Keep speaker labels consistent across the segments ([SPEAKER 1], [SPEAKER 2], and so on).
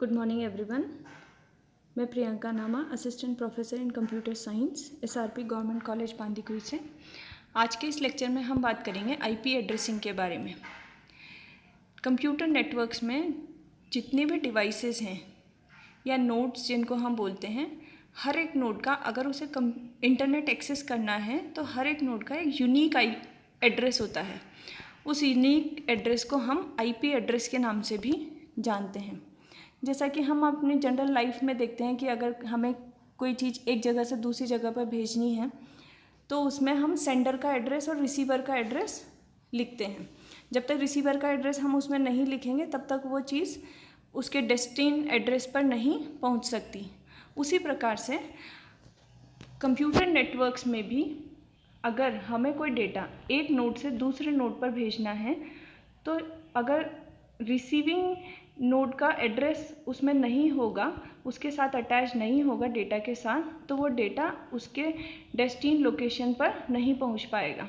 [SPEAKER 1] Good morning everyone. मैं प्रियंका नामा, assistant professor in computer science, SRP government college Bandikui से। आज के इस लेक्चर में हम बात करेंगे IP एड्रेसिंग के बारे में। कंप्यूटर नेटवर्क्स में जितने भी डिवाइसेस हैं या नोड्स जिनको हम बोलते हैं, हर एक नोड का अगर उसे इंटरनेट एक्सेस करना है तो हर एक नोड का एक यूनिक एड्रेस होता है। उस यूनिक एड्रेस को हम IP एड्रेस के नाम से भी जानते हैं। जैसा कि हम अपनी जनरल लाइफ में देखते हैं कि अगर हमें कोई चीज़ एक जगह से दूसरी जगह पर भेजनी है तो उसमें हम सेंडर का एड्रेस और रिसीवर का एड्रेस लिखते हैं। जब तक रिसीवर का एड्रेस हम उसमें नहीं लिखेंगे तब तक वो चीज़ उसके डेस्टिन एड्रेस पर नहीं पहुंच सकती। उसी प्रकार से कंप्यूटर नेटवर्क्स में भी अगर हमें कोई डेटा एक नोड से दूसरे नोड पर भेजना है तो अगर रिसीविंग नोड का एड्रेस उसमें नहीं होगा, उसके साथ अटैच नहीं होगा डेटा के साथ, तो वो डेटा उसके डेस्टिन लोकेशन पर नहीं पहुंच पाएगा।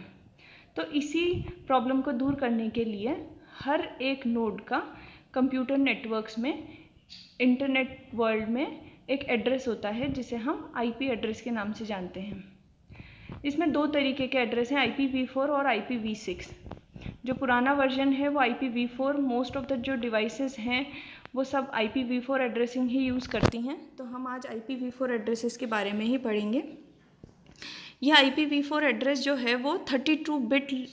[SPEAKER 1] तो इसी प्रॉब्लम को दूर करने के लिए हर एक नोड का कंप्यूटर नेटवर्क्स में, इंटरनेट वर्ल्ड में एक एड्रेस होता है जिसे हम IP एड्रेस के नाम से जानते हैं। इसमें दो तरीके के एड्रेस हैं, IPv4 और IPv6। जो पुराना वर्जन है वो IPv4, मोस्ट ऑफ द जो डिवाइसेस हैं वो सब IPv4 एड्रेसिंग ही यूज़ करती हैं। तो हम आज IPv4 एड्रेसेस के बारे में ही पढ़ेंगे। यह IPv4 एड्रेस जो है वो 32 बिट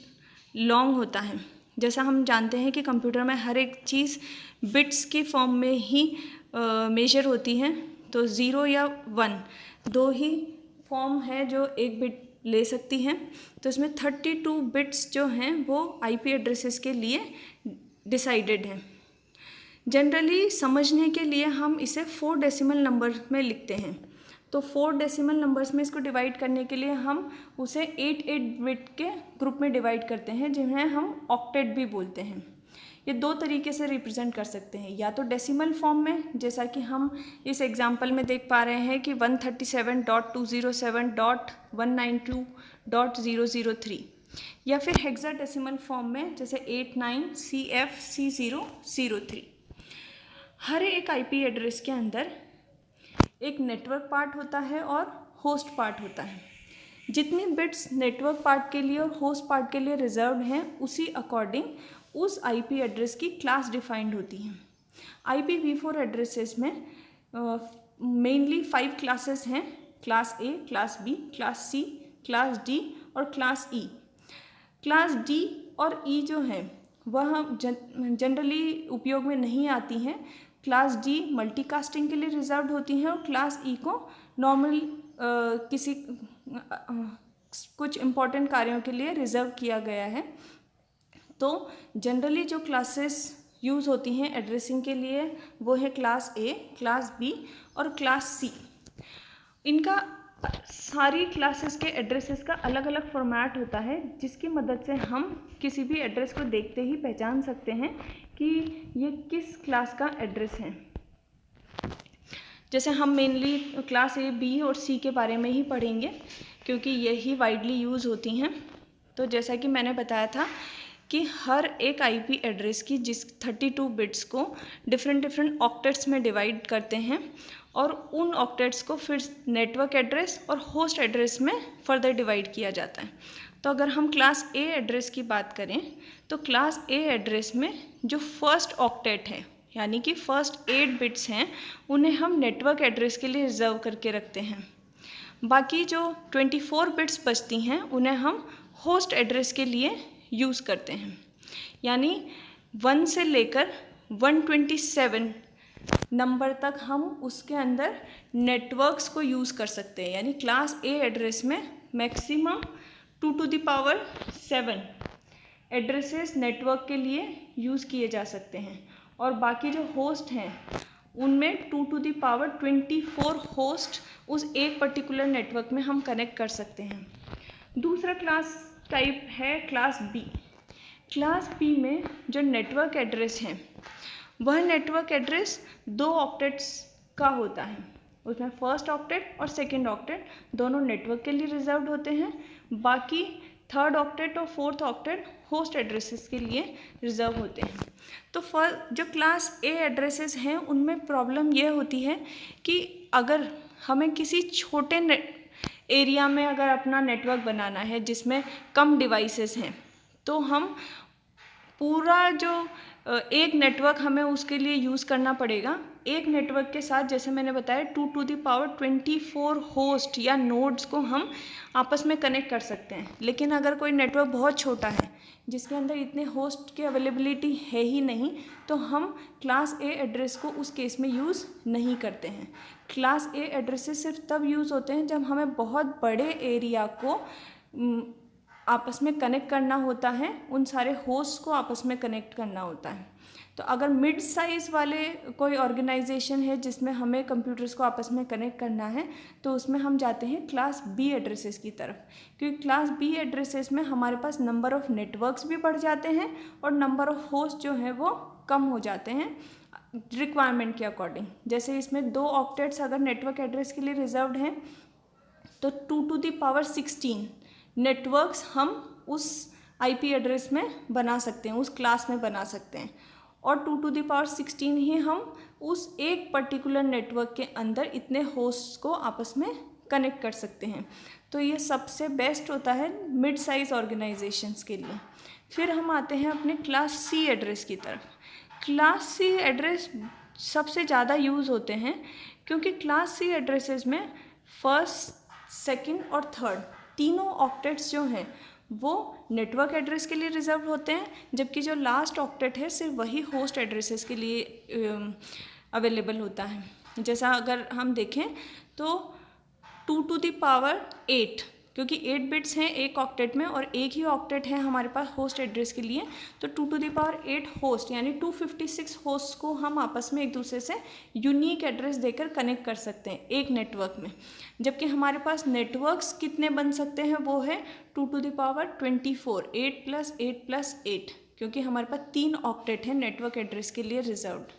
[SPEAKER 1] लॉन्ग होता है। जैसा हम जानते हैं कि कंप्यूटर में हर एक चीज़ बिट्स की फॉर्म में ही मेजर होती है, तो 0 या 1 दो ही फॉर्म है जो एक बिट ले सकती हैं। तो इसमें 32 बिट्स जो हैं वो IP एड्रेसेस के लिए डिसाइडेड हैं। जनरली समझने के लिए हम इसे 4 डेसिमल नंबर में लिखते हैं। तो 4 डेसिमल नंबर्स में इसको डिवाइड करने के लिए हम उसे 8 बिट के ग्रुप में डिवाइड करते हैं, जिन्हें हम ऑक्टेट भी बोलते हैं। ये दो तरीके से रिप्रेजेंट कर सकते हैं, या तो डेसिमल फॉर्म में, जैसा कि हम इस एग्जांपल में देख पा रहे हैं कि 137.207.192.003, या फिर हेक्साडेसिमल फॉर्म में जैसे 89CFC003। हर एक IP एड्रेस के अंदर एक नेटवर्क पार्ट होता है और होस्ट पार्ट होता है। जितनी बिट्स नेटवर्क पार्ट के लिए और होस्ट पार्ट के लिए रिजर्व्ड हैं, उसी अकॉर्डिंग उस IP एड्रेस की क्लास डिफाइंड होती हैं। IPv4 एड्रेसेस में मेनली 5 क्लासेस हैं, class A, class B, class C, class D और क्लास E। क्लास D और E जो हैं वह जनरली उपयोग में नहीं आती हैं। क्लास D मल्टीकास्टिंग के लिए रिजर्व्ड होती हैं और क्लास E को नॉर्मल किसी कुछ इम्पोर्टेंट कार्यों के लिए रिजर्व किया गया है। तो जनरली जो क्लासेस यूज़ होती हैं एड्रेसिंग के लिए वो है क्लास A, क्लास B और क्लास C। इनका सारी क्लासेस के एड्रेसेस का अलग अलग फॉर्मेट होता है, जिसकी मदद से हम किसी भी एड्रेस को देखते ही पहचान सकते हैं कि ये किस क्लास का एड्रेस है। जैसे हम मेनली क्लास A, B और C के बारे में ही पढ़ेंगे क्योंकि यही वाइडली यूज़ होती हैं। तो जैसा कि मैंने बताया था कि हर एक IP एड्रेस की 32 बिट्स को डिफरेंट ऑक्टेट्स में डिवाइड करते हैं और उन ऑक्टेट्स को फिर नेटवर्क एड्रेस और होस्ट एड्रेस में फर्दर डिवाइड किया जाता है। तो अगर हम क्लास A एड्रेस की बात करें तो क्लास A एड्रेस में जो फर्स्ट ऑक्टेट है, यानी कि फर्स्ट 8 बिट्स हैं, उन्हें हम नेटवर्क एड्रेस के लिए रिजर्व करके रखते हैं। बाकी जो 24 बिट्स बचती हैं उन्हें हम होस्ट एड्रेस के लिए यूज़ करते हैं। यानी 1 से लेकर 127 नंबर तक हम उसके अंदर नेटवर्क्स को यूज़ कर सकते हैं। यानी क्लास A एड्रेस में maximum 2 to the power 7 addresses network के लिए यूज़ किए जा सकते हैं, और बाकी जो होस्ट हैं उनमें 2 to the power 24 होस्ट उस एक पर्टिकुलर नेटवर्क में हम कनेक्ट कर सकते हैं। दूसरा क्लास टाइप है क्लास B। क्लास B में जो नेटवर्क एड्रेस है वह नेटवर्क एड्रेस 2 ऑक्टेट्स का होता है। उसमें फर्स्ट ऑक्टेट और सेकंड ऑक्टेट दोनों नेटवर्क के लिए रिजर्व्ड होते हैं। बाकी थर्ड ऑक्टेट और फोर्थ ऑक्टेट होस्ट एड्रेसेस के लिए रिजर्व होते हैं। तो जो क्लास ए एड्रेसेस हैं उनमें प्रॉब्लम ये होती है कि अगर हमें किसी छोटे एरिया में अगर अपना नेटवर्क बनाना है जिसमें कम डिवाइसेस हैं, तो हम पूरा जो एक नेटवर्क हमें उसके लिए यूज़ करना पड़ेगा। एक नेटवर्क के साथ जैसे मैंने बताया 2⁴ होस्ट या नोड्स को हम आपस में कनेक्ट कर सकते हैं। लेकिन अगर कोई नेटवर्क बहुत छोटा है जिसके अंदर इतने होस्ट की अवेलेबिलिटी है ही नहीं, तो हम क्लास ए एड्रेस को उस केस में यूज़ नहीं करते हैं। क्लास ए एड्रेसेस सिर्फ तब यूज़ होते हैं जब हमें बहुत बड़े एरिया को आपस में कनेक्ट करना होता है, उन सारे होस्ट को आपस में कनेक्ट करना होता है। तो अगर मिड साइज़ वाले कोई ऑर्गेनाइजेशन है जिसमें हमें कंप्यूटर्स को आपस में कनेक्ट करना है, तो उसमें हम जाते हैं क्लास बी एड्रेसेस की तरफ, क्योंकि क्लास बी एड्रेसेस में हमारे पास नंबर ऑफ़ नेटवर्क्स भी बढ़ जाते हैं और नंबर ऑफ़ होस्ट जो है वो कम हो जाते हैं रिक्वायरमेंट के अकॉर्डिंग। जैसे इसमें 2 ऑक्टेट्स अगर नेटवर्क एड्रेस के लिए रिजर्व्ड हैं, तो 2⁻16 नेटवर्क्स हम उस आईपी एड्रेस में बना सकते हैं, उस क्लास में बना सकते हैं, और 2⁻16 ही हम उस एक पर्टिकुलर नेटवर्क के अंदर इतने होस्ट्स को आपस में कनेक्ट कर सकते हैं। तो ये सबसे बेस्ट होता है मिड साइज़ ऑर्गेनाइजेशंस के लिए। फिर हम आते हैं अपने क्लास सी एड्रेस की तरफ। क्लास सी एड्रेस सबसे ज़्यादा यूज़ होते हैं क्योंकि क्लास सी एड्रेसेस में फर्स्ट, सेकंड और थर्ड तीनों ऑक्टेट्स जो हैं वो नेटवर्क एड्रेस के लिए रिजर्व होते हैं, जबकि जो लास्ट ऑक्टेट है सिर्फ वही होस्ट एड्रेसेस के लिए अवेलेबल होता है। जैसा अगर हम देखें तो 2⁸, क्योंकि 8 बिट्स हैं एक ऑक्टेट में और एक ही ऑक्टेट है हमारे पास होस्ट एड्रेस के लिए, तो 2⁸ होस्ट यानी 256 होस्ट को हम आपस में एक दूसरे से यूनिक एड्रेस देकर कनेक्ट कर सकते हैं एक नेटवर्क में। जबकि हमारे पास नेटवर्क्स कितने बन सकते हैं, वो है 2⁻24, 8 + 8 + 8, क्योंकि हमारे पास 3 ऑक्टेट हैं नेटवर्क एड्रेस के लिए रिजर्व्ड।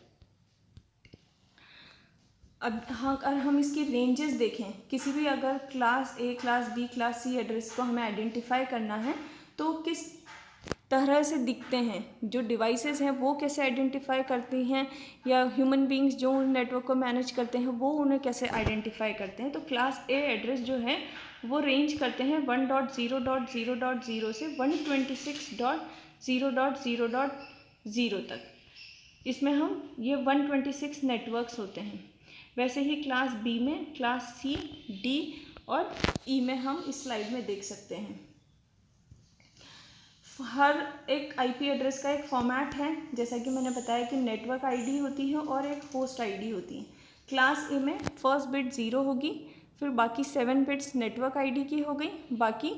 [SPEAKER 1] अब हाँ, अगर हम इसकी रेंजेस देखें, किसी भी अगर class A, class B, class C address को हमें आइडेंटिफाई करना है तो किस तरह से दिखते हैं, जो डिवाइसेस हैं वो कैसे आइडेंटिफाई करती हैं, या ह्यूमन बींग्स जो नेटवर्क को मैनेज करते हैं वो उन्हें कैसे आइडेंटिफाई करते हैं। तो क्लास ए एड्रेस जो है वो रेंज करते हैं 1.0.0.0 से 126.0.0.0 तक। इसमें हम ये 126 नेटवर्क्स होते हैं। वैसे ही क्लास बी में क्लास सी, डी और ई में हम इस स्लाइड में देख सकते हैं। हर एक आईपी एड्रेस का एक फॉर्मेट है, जैसा कि मैंने बताया कि नेटवर्क आईडी होती है और एक होस्ट आईडी होती है। क्लास ए में फर्स्ट बिट 0 होगी, फिर बाकी 7 बिट्स नेटवर्क आईडी की हो गई, बाकी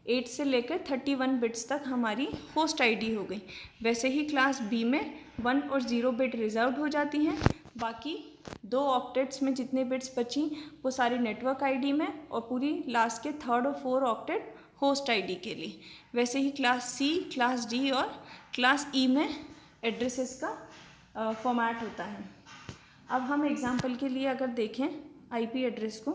[SPEAKER 1] 8 से लेकर 31 बिट्स तक हमारी होस्ट आईडी हो गई। वैसे ही क्लास बी में 1 और 0 बिट रिजर्व हो जाती हैं, बाकी 2 ऑक्टेट्स में जितने बिट्स बची वो सारी नेटवर्क आईडी में, और पूरी लास्ट के 3rd और 4 ऑक्टेट होस्ट आईडी के लिए। वैसे ही क्लास सी, क्लास डी और क्लास ई में एड्रेसेस का फॉर्मेट होता है। अब हम एग्जांपल के लिए अगर देखें आईपी एड्रेस को,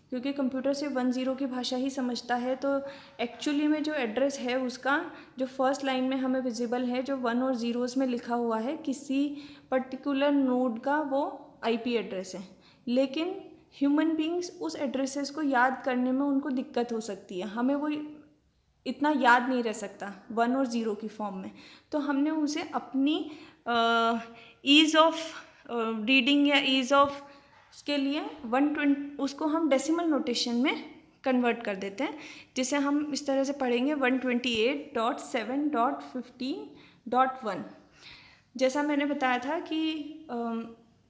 [SPEAKER 1] क्योंकि कंप्यूटर से 10 की भाषा ही समझता है, तो एक्चुअली में जो एड्रेस है उसका जो फर्स्ट लाइन में हमें विजिबल है, जो 1 और 0 में लिखा हुआ है किसी पर्टिकुलर नोड का, वो आईपी एड्रेस है। लेकिन ह्यूमन बींग्स उस एड्रेसेस को याद करने में उनको दिक्कत हो सकती है, हमें वो इतना याद नहीं रह सकता 1 और 0 की फॉर्म में, तो हमने उसे अपनी ईज़ ऑफ रीडिंग या ईज़ ऑफ के लिए 120 उसको हम डेसिमल नोटेशन में कन्वर्ट कर देते हैं, जिसे हम इस तरह से पढ़ेंगे 128.7.15.1। जैसा मैंने बताया था कि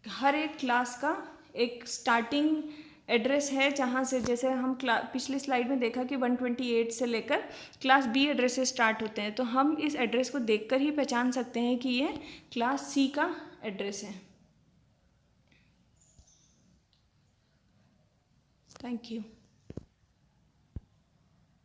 [SPEAKER 1] हर एक क्लास का एक स्टार्टिंग एड्रेस है, जहाँ से जैसे हम पिछली स्लाइड में देखा कि 128 से लेकर क्लास बी एड्रेस से स्टार्ट होते हैं, तो हम इस एड्रेस को देखकर ही पहचान सकते हैं कि ये क्लास सी का एड्रेस है। Thank you.